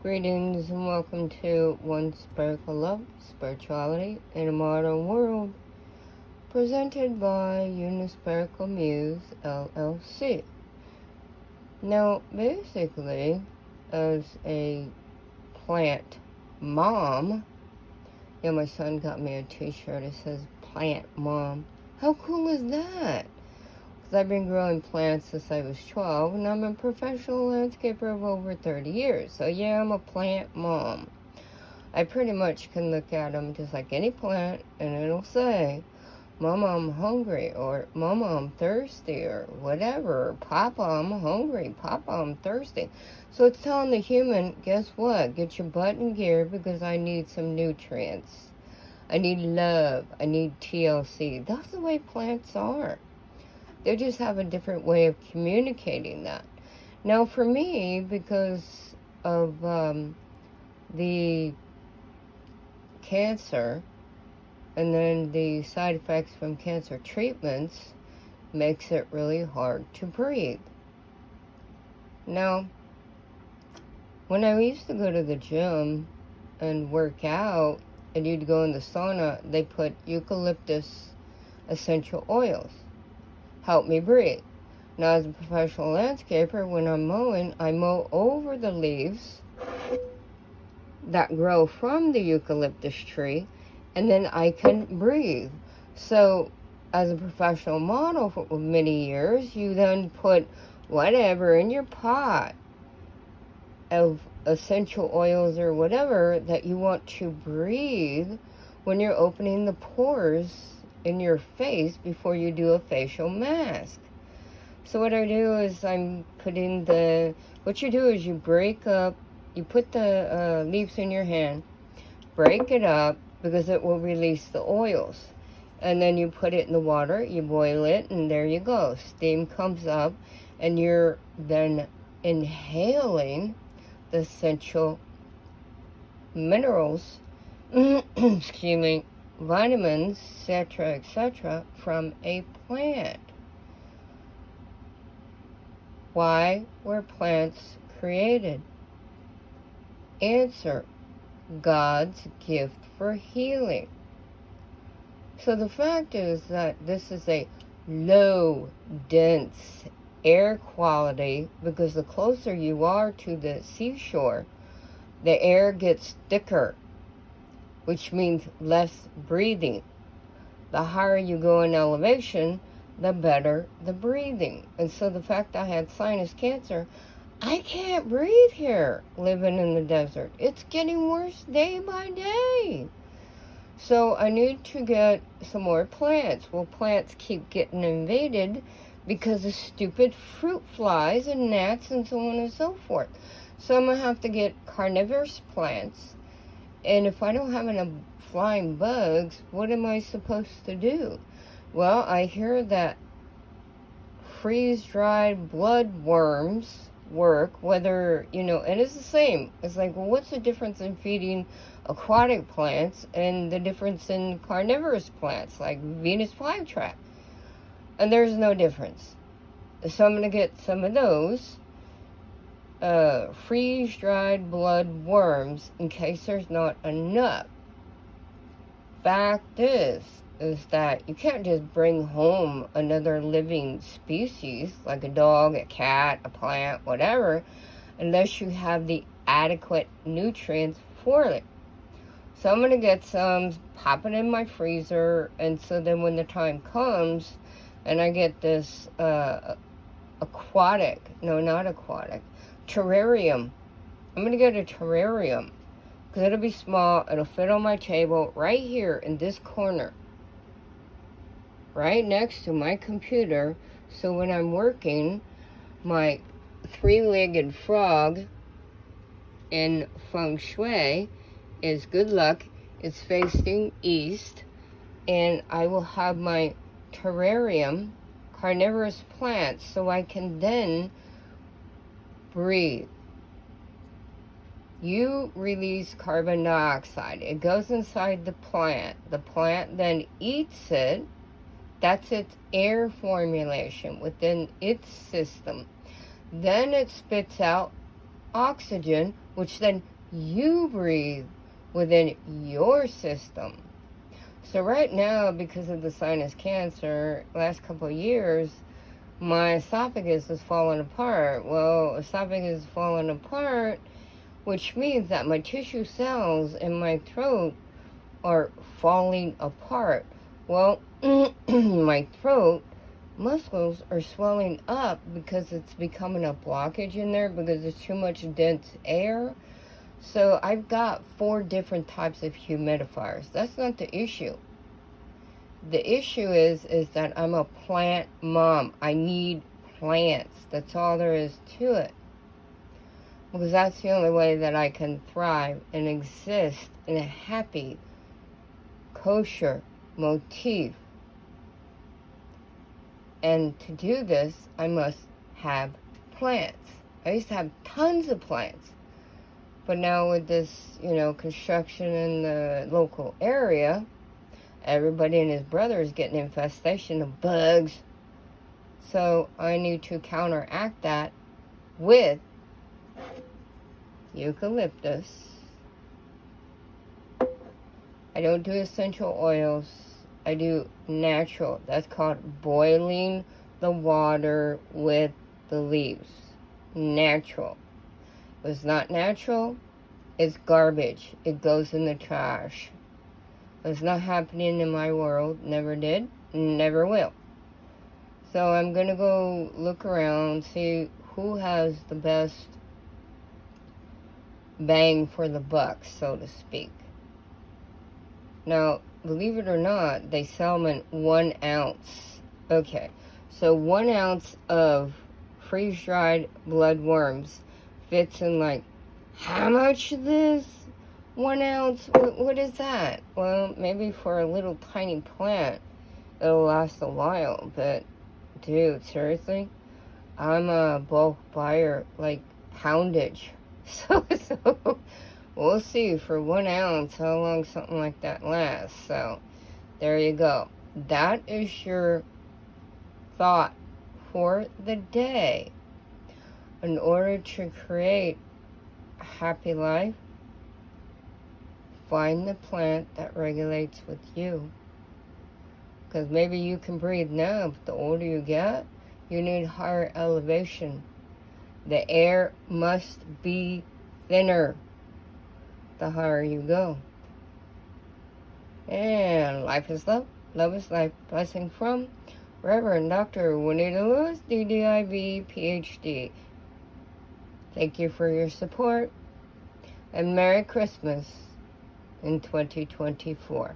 Greetings and welcome to One Spiritual Love, Spirituality in a Modern World, presented by Unispiritual Muse, LLC. Now, basically, as a plant mom, my son got me a t-shirt that says Plant Mom. How cool is that? Because I've been growing plants since I was 12, and I'm a professional landscaper of over 30 years. So yeah, I'm a plant mom. I pretty much can look at them just like any plant, and it'll say, Mama, I'm hungry, or Mama, I'm thirsty, or whatever. Papa, I'm hungry. Papa, I'm thirsty. So it's telling the human, guess what? Get your butt in gear because I need some nutrients. I need love. I need TLC. That's the way plants are. They just have a different way of communicating that. Now for me, because of the cancer and then the side effects from cancer treatments, makes it really hard to breathe. Now, when I used to go to the gym and work out, and you'd go in the sauna, they put eucalyptus essential oils. Help me breathe. Now, as a professional landscaper, when I'm mowing, I mow over the leaves that grow from the eucalyptus tree, and then I can breathe. So, as a professional model for many years, you then put whatever in your pot of essential oils or whatever that you want to breathe when you're opening the pores in your face before you do a facial mask. So what I do is I'm putting what you do is you break up, you put the leaves in your hand, break it up because it will release the oils. And then you put it in the water, you boil it, and there you go. Steam comes up, and you're then inhaling the essential minerals, excuse me, vitamins, etc., from a plant. Why were plants created? Answer: God's gift for healing. So the fact is that this is a low, dense air quality, because the closer you are to the seashore, the air gets thicker, which means less breathing. The higher you go in elevation, the better the breathing. And so the fact I had sinus cancer, I can't breathe here living in the desert. It's getting worse day by day. So I need to get some more plants. Well, plants keep getting invaded because of stupid fruit flies and gnats and so on and so forth. So I'm going to have to get carnivorous plants. And if I don't have enough flying bugs, what am I supposed to do? Well, I hear that freeze-dried blood worms work, whether, and it's the same. It's like, well, what's the difference in feeding aquatic plants and the difference in carnivorous plants, like Venus flytrap? And there's no difference. So I'm going to get some of those freeze-dried blood worms in case there's not enough. Fact is that you can't just bring home another living species, like a dog, a cat, a plant, whatever, unless you have the adequate nutrients for it. So I'm going to get some, pop it in my freezer, and so then when the time comes, and I get this terrarium. I'm going to get a terrarium, because it'll be small, it'll fit on my table right here in this corner, right next to my computer. So when I'm working, my three-legged frog in feng shui is good luck. It's facing east, and I will have my terrarium, carnivorous plants, so I can then breathe. You release carbon dioxide. It goes inside the plant. The plant then eats it. That's its air formulation within its system. Then it spits out oxygen, which then you breathe within your system. So right now, because of the sinus cancer, last couple of years, my esophagus is falling apart. Well, esophagus is falling apart, which means that my tissue cells in my throat are falling apart. Well, my throat muscles are swelling up because it's becoming a blockage in there because there's too much dense air. So I've got 4 different types of humidifiers. That's not the issue. The issue is that I'm a plant mom. I need plants. That's all there is to it. Because that's the only way that I can thrive and exist in a happy, kosher motif. And to do this, I must have plants. I used to have tons of plants. But now with this, construction in the local area, everybody and his brother is getting an infestation of bugs. So I need to counteract that with eucalyptus. I don't do essential oils. I do natural. That's called boiling the water with the leaves. Natural. If it's not natural, it's garbage. It goes in the trash. It's not happening in my world. Never did. Never will. So I'm going to go look around, see who has the best bang for the buck, so to speak. Now, believe it or not, they sell them in 1 ounce. Okay, so 1 ounce of freeze-dried bloodworms fits in like, how much is this? 1 ounce? What is that? Well, maybe for a little tiny plant, it'll last a while, but dude, seriously? I'm a bulk buyer, like poundage. So we'll see for 1 ounce how long something like that lasts. So there you go. That is your thought for the day. In order to create a happy life, find the plant that regulates with you. Because maybe you can breathe now, but the older you get, you need higher elevation. The air must be thinner the higher you go. And life is love. Love is life. Blessing from Reverend Dr. Juanita Lewis, DDIB, PhD. Thank you for your support. And Merry Christmas in 2024.